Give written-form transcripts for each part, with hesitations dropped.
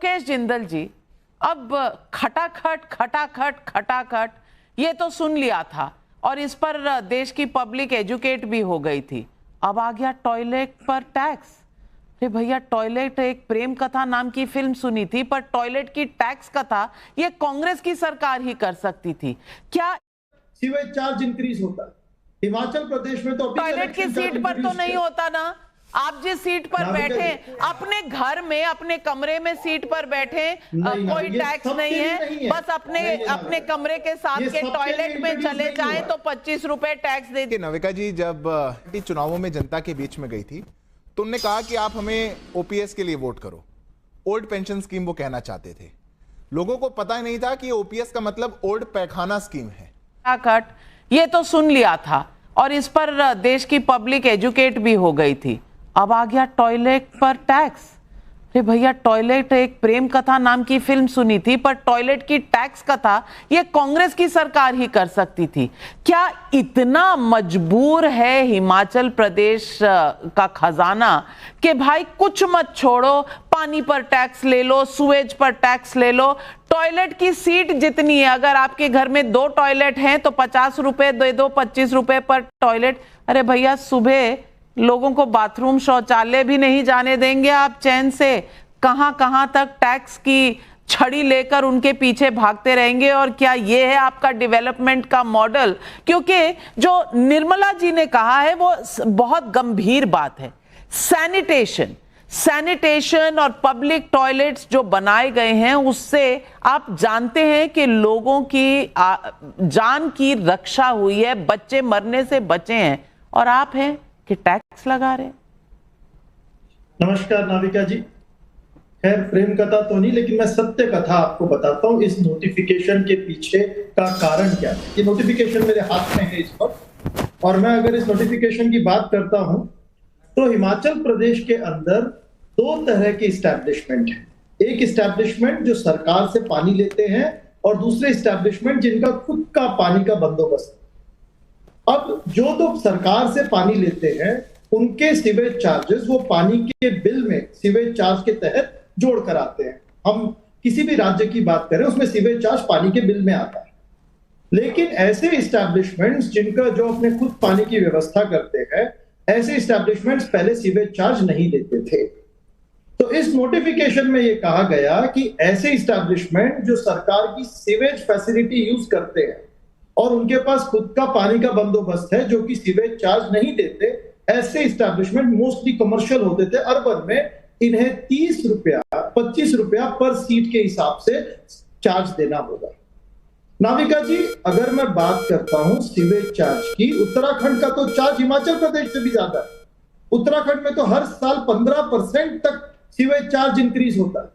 लोकेश जिंदल जी, अब खटाखट खटाखट खटाखट ये तो सुन लिया था और इस पर देश की पब्लिक एजुकेट भी हो गई थी। अब आ गया टॉयलेट पर टैक्स। अरे भैया, टॉयलेट एक प्रेम कथा नाम की फिल्म सुनी थी, पर टॉयलेट की टैक्स कथा ये कांग्रेस की सरकार ही कर सकती थी क्या? सीवेज चार्ज इंक्रीज होता है हिमाचल प्रदेश में, तो टॉयलेट की सीट पर तो नहीं होता ना। आप जिस सीट पर बैठे, अपने घर में अपने कमरे में सीट पर बैठे, कोई टैक्स नहीं है। बस अपने कमरे के साथ के टॉयलेट में चले जाएं तो 25 रुपए टैक्स दे दे। नविका जी जब चुनावों में जनता के बीच में गई थी तो उन्होंने कहा कि आप हमें ओपीएस के लिए वोट करो। ओल्ड पेंशन स्कीम वो कहना चाहते थे। लोगों को पता ही नहीं था कि ओपीएस का मतलब ओल्ड पैखाना स्कीम है। ये तो सुन लिया था और इस पर देश की पब्लिक एजुकेट भी हो गई थी। अब आ गया टॉयलेट पर टैक्स। अरे भैया, टॉयलेट एक प्रेम कथा नाम की फिल्म सुनी थी, पर टॉयलेट की टैक्स कथा ये कांग्रेस की सरकार ही कर सकती थी क्या? इतना मजबूर है हिमाचल प्रदेश का खजाना कि भाई कुछ मत छोड़ो, पानी पर टैक्स ले लो, सुएज पर टैक्स ले लो। टॉयलेट की सीट जितनी है, अगर आपके घर में 2 टॉयलेट हैं तो 50 रुपए दे दो, 25 रुपए पर टॉयलेट। अरे भैया, सुबह लोगों को बाथरूम शौचालय भी नहीं जाने देंगे आप चैन से। कहां कहां तक टैक्स की छड़ी लेकर उनके पीछे भागते रहेंगे। और क्या ये है आपका डेवलपमेंट का मॉडल? क्योंकि जो निर्मला जी ने कहा है वो बहुत गंभीर बात है। सैनिटेशन और पब्लिक टॉयलेट्स जो बनाए गए हैं, उससे आप जानते हैं कि लोगों की जान की रक्षा हुई है, बच्चे मरने से बचे हैं, और आप हैं कि टैक्स लगा रहे। नमस्कार नाविका जी। खैर, प्रेम कथा तो नहीं, लेकिन मैं सत्य कथा आपको बताता हूँ। इस नोटिफिकेशन के पीछे का कारण क्या है। ये नोटिफिकेशन मेरे हाथ में है इस वक्त, और मैं अगर इस नोटिफिकेशन की बात करता हूं तो हिमाचल प्रदेश के अंदर 2 तरह के इस्टेब्लिशमेंट है। एक इस्टेब्लिशमेंट जो सरकार से पानी लेते हैं, और दूसरे इस्टेब्लिशमेंट जिनका खुद का पानी का बंदोबस्त है। अब जो लोग सरकार से पानी लेते हैं उनके सीवेज चार्जेस वो पानी के बिल में सीवेज चार्ज के तहत जोड़ कर आते हैं। हम किसी भी राज्य की बात करें उसमें सीवेज चार्ज पानी के बिल में आता है। लेकिन ऐसे इस्टेब्लिशमेंट्स जिनका जो अपने खुद पानी की व्यवस्था करते हैं, ऐसे इस्टेब्लिशमेंट्स पहले सीवेज चार्ज नहीं देते थे। तो इस नोटिफिकेशन में यह कहा गया कि ऐसे इस्टेब्लिशमेंट जो सरकार की सीवेज फैसिलिटी यूज करते हैं और उनके पास खुद का पानी का बंदोबस्त है, जो कि सीवेज चार्ज नहीं देते, ऐसे इस्टेब्लिशमेंट मोस्टली कमर्शियल होते थे अर्बन में, इन्हें 30 रुपया 25 रुपया पर सीट के हिसाब से चार्ज देना होगा। नाविका जी, अगर मैं बात करता हूं सीवेज चार्ज की, उत्तराखंड का तो चार्ज हिमाचल प्रदेश से भी ज्यादा है। उत्तराखंड में तो हर साल 15% तक सीवेज चार्ज इंक्रीज होता है।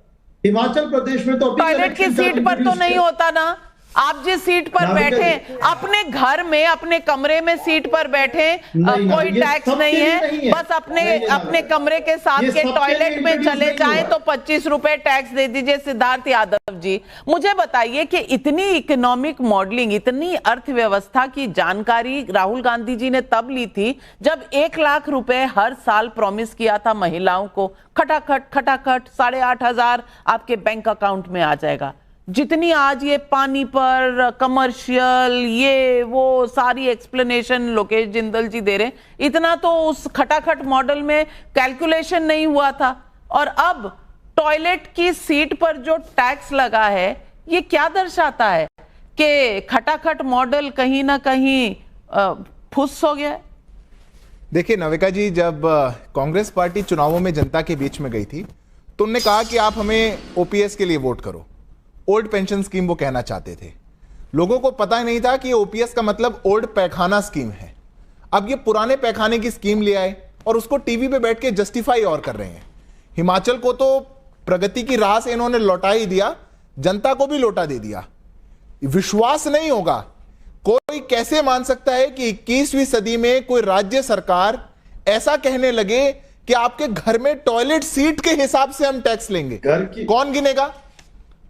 हिमाचल प्रदेश में तो टॉयलेट की सीट पर तो नहीं होता ना। आप जिस सीट पर बैठे, अपने घर में अपने कमरे में सीट पर बैठे, कोई टैक्स नहीं है। बस अपने कमरे के साथ के टॉयलेट में चले जाएं तो 25 रुपए टैक्स दे दीजिए। सिद्धार्थ यादव जी, मुझे बताइए कि इतनी इकोनॉमिक मॉडलिंग, इतनी अर्थव्यवस्था की जानकारी राहुल गांधी जी ने तब ली थी जब 1 लाख रुपए हर साल प्रॉमिस किया था महिलाओं को। खटाखट खटाखट 8,500 आपके बैंक अकाउंट में आ जाएगा। जितनी आज ये पानी पर कमर्शियल ये वो सारी एक्सप्लेनेशन लोकेश जिंदल जी दे रहे, इतना तो उस खटाखट मॉडल में कैलकुलेशन नहीं हुआ था। और अब टॉयलेट की सीट पर जो टैक्स लगा है, ये क्या दर्शाता है कि खटाखट मॉडल कहीं ना कहीं फुस हो गया है। देखिए नविका जी, जब कांग्रेस पार्टी चुनावों में जनता के बीच में गई थी तो उन्होंने कहा कि आप हमें ओपीएस के लिए वोट करो। ओल्ड पेंशन स्कीम वो कहना चाहते थे। लोगों को पता ही नहीं था कि ओपीएस का मतलब ओल्ड पैखाना स्कीम है। अब ये पुराने पैखाने की स्कीम ले आए और उसको टीवी पे बैठ के जस्टिफाई और कर रहे हैं। हिमाचल को तो प्रगति की राह से इन्होंने लौटा ही दिया, जनता को भी लौटा दे दिया। विश्वास नहीं होगा, कोई कैसे मान सकता है कि 21वीं सदी में कोई राज्य सरकार ऐसा कहने लगे कि आपके घर में टॉयलेट सीट के हिसाब से हम टैक्स लेंगे। कौन गिनेगा?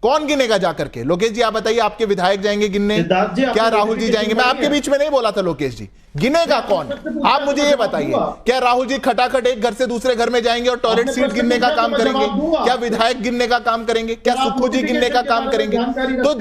कौन गिनेगा जाकर के? लोकेश जी आप बताइए, आपके विधायक जाएंगे गिनने? सिद्धार्थ जी, क्या आपने राहुल जी जाएंगे? मैं आपके बीच में नहीं बोला था लोकेश जी, गिनेगा कौन? आप मुझे ये बताइए, क्या राहुल जी खटाखट एक घर से दूसरे घर में जाएंगे और टॉयलेट सीट गिनने का काम करेंगे? क्या विधायक गिनने का काम करेंगे? क्या सुक्खू जी गिनने का काम करेंगे? तो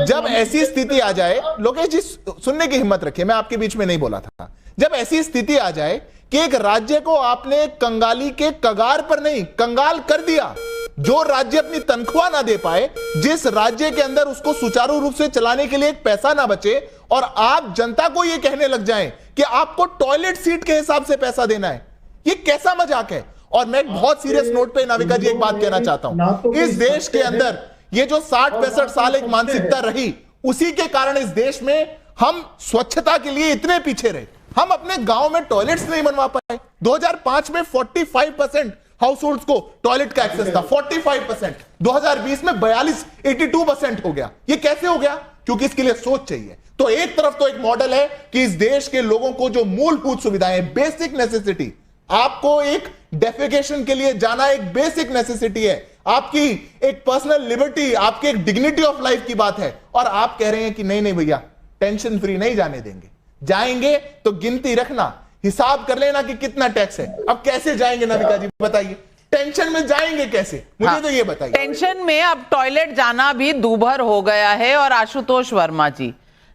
जब ऐसी स्थिति आ जाए, लोकेश जी सुनने की हिम्मत रखिए, मैं आपके बीच में नहीं बोला था, जब ऐसी स्थिति आ जाए कि एक राज्य को आपने कंगाली के कगार पर नहीं, कंगाल कर दिया, जो राज्य अपनी तनख्वाह ना दे पाए, जिस राज्य के अंदर उसको सुचारू रूप से चलाने के लिए एक पैसा ना बचे, और आप जनता को यह कहने लग जाएं कि आपको टॉयलेट सीट के हिसाब से पैसा देना है, ये कैसा मजाक है? और मैं एक बहुत सीरियस नोट पे नाविका जी एक बात कहना चाहता हूं, इस देश के अंदर ये जो 60-65 साल एक मानसिकता रही, उसी के कारण इस देश में हम स्वच्छता के लिए इतने पीछे रहे। हम अपने गांव में टॉयलेट्स नहीं बनवा पाए। 2005 में 45% हाउस होल्ड्स को टॉयलेट का एक्सेस था, 45%। 2020 में 82% हो गया। ये कैसे हो गया? क्योंकि इसके लिए सोच चाहिए। तो एक तरफ तो एक मॉडल है कि इस देश के लोगों को जो मूलभूत सुविधाएं, बेसिक नेसेसिटी, आपको एक डेफिकेशन के लिए जाना एक बेसिक नेसेसिटी है, आपकी एक पर्सनल लिबर्टी, आपकी एक डिग्निटी ऑफ लाइफ की बात है, और आप कह रहे हैं कि नहीं नहीं भैया, टेंशन फ्री नहीं जाने देंगे। जाएंगे तो गिनती रखना, हिसाब कर लेना कि कितना टैक्स है। अब कैसे जाएंगे नाविका जी बताइए, टेंशन में जाएंगे कैसे? मुझे तो ये बताइए। टेंशन में अब टॉयलेट जाना भी दूभर हो गया है। और आशुतोष वर्मा जी,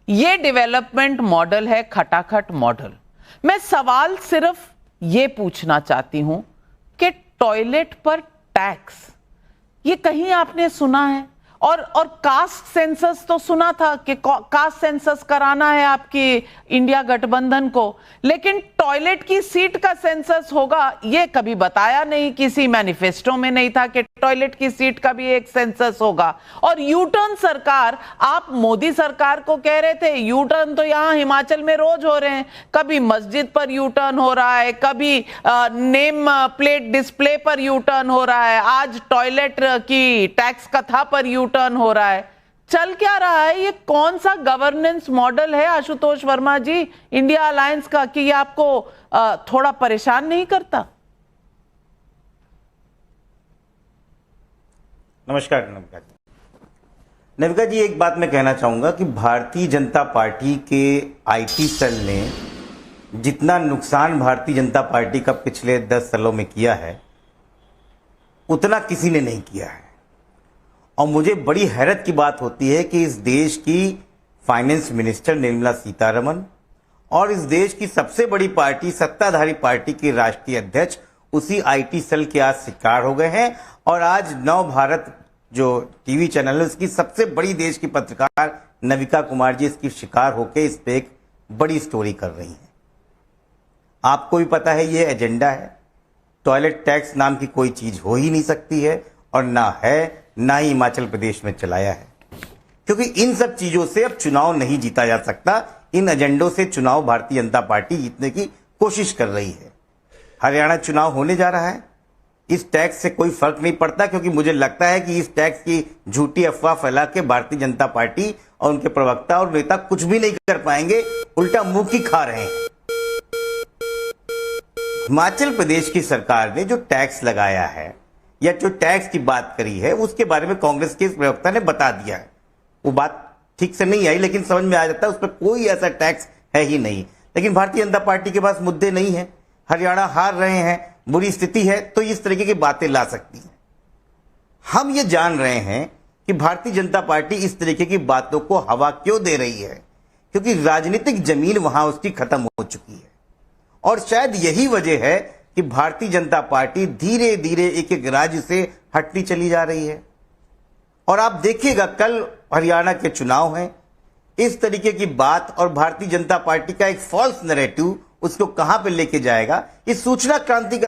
ये डेवलपमेंट मॉडल है, खटाखट मॉडल। मैं सवाल सिर्फ ये पूछना चाहती हूं कि टॉयलेट पर टैक्स, ये कहीं आपने सुना है? और कास्ट सेंसस तो सुना था कि कास्ट सेंसस कराना है आपकी इंडिया गठबंधन को, लेकिन टॉयलेट की सीट का सेंसस होगा ये कभी बताया नहीं, किसी मैनिफेस्टो में नहीं था कि टॉयलेट की सीट का भी एक सेंसस होगा। और यूटर्न सरकार, आप मोदी सरकार को कह रहे थे यूटर्न तो यहां हिमाचल में रोज हो रहे हैं, कभी मस्जिद पर यूटर्न हो रहा है, कभी नेम प्लेट डिस्प्ले पर यूटर्न हो रहा है, आज टॉयलेट की टैक्स कथा पर यूटर्न हो रहा है। चल क्या रहा है? ये कौन सा गवर्नेंस मॉडल है आशुतोष वर्मा जी इंडिया अलायंस का, कि ये आपको थोड़ा परेशान नहीं करता? नमस्कार नविका जी। नविका जी, एक बात मैं कहना चाहूंगा कि भारतीय जनता पार्टी के आईटी सेल ने जितना नुकसान भारतीय जनता पार्टी का पिछले 10 सालों में किया है, उतना किसी ने नहीं किया है। और मुझे बड़ी हैरत की बात होती है कि इस देश की फाइनेंस मिनिस्टर निर्मला सीतारमण और इस देश की सबसे बड़ी पार्टी, सत्ताधारी पार्टी के राष्ट्रीय अध्यक्ष उसी आईटी सेल के आज शिकार हो गए हैं। और आज नव भारत जो टीवी चैनल है, उसकी सबसे बड़ी देश की पत्रकार नविका कुमार जी इसकी शिकार होकर इस पे एक बड़ी स्टोरी कर रही हैं। आपको भी पता है ये एजेंडा है। टॉयलेट टैक्स नाम की कोई चीज हो ही नहीं सकती है, और ना ही हिमाचल प्रदेश में चलाया है, क्योंकि इन सब चीजों से अब चुनाव नहीं जीता जा सकता। इन एजेंडों से चुनाव भारतीय जनता पार्टी जीतने की कोशिश कर रही है। हरियाणा चुनाव होने जा रहा है, इस टैक्स से कोई फर्क नहीं पड़ता, क्योंकि मुझे लगता है कि इस टैक्स की झूठी अफवाह फैला के भारतीय जनता पार्टी और उनके प्रवक्ता और नेता कुछ भी नहीं कर पाएंगे, उल्टा मुंह की खा रहे हैं। हिमाचल प्रदेश की सरकार ने जो टैक्स लगाया है या जो टैक्स की बात करी है, उसके बारे में कांग्रेस के प्रवक्ता ने बता दिया है। वो बात ठीक से नहीं आई, लेकिन समझ में आ जाता है उस पर कोई ऐसा टैक्स है ही नहीं। लेकिन भारतीय जनता पार्टी के पास मुद्दे नहीं है, हरियाणा हार रहे हैं, बुरी स्थिति है, तो इस तरीके की बातें ला सकती है। हम ये जान रहे हैं कि भारतीय जनता पार्टी इस तरीके की बातों को हवा क्यों दे रही है, क्योंकि राजनीतिक जमीन वहां उसकी खत्म हो चुकी है। और शायद यही वजह है कि भारतीय जनता पार्टी धीरे धीरे एक एक राज्य से हटती चली जा रही है। और आप देखिएगा, कल हरियाणा के चुनाव हैं, इस तरीके की बात और भारतीय जनता पार्टी का एक फॉल्स नैरेटिव उसको कहां पे लेके जाएगा। इस सूचना क्रांति का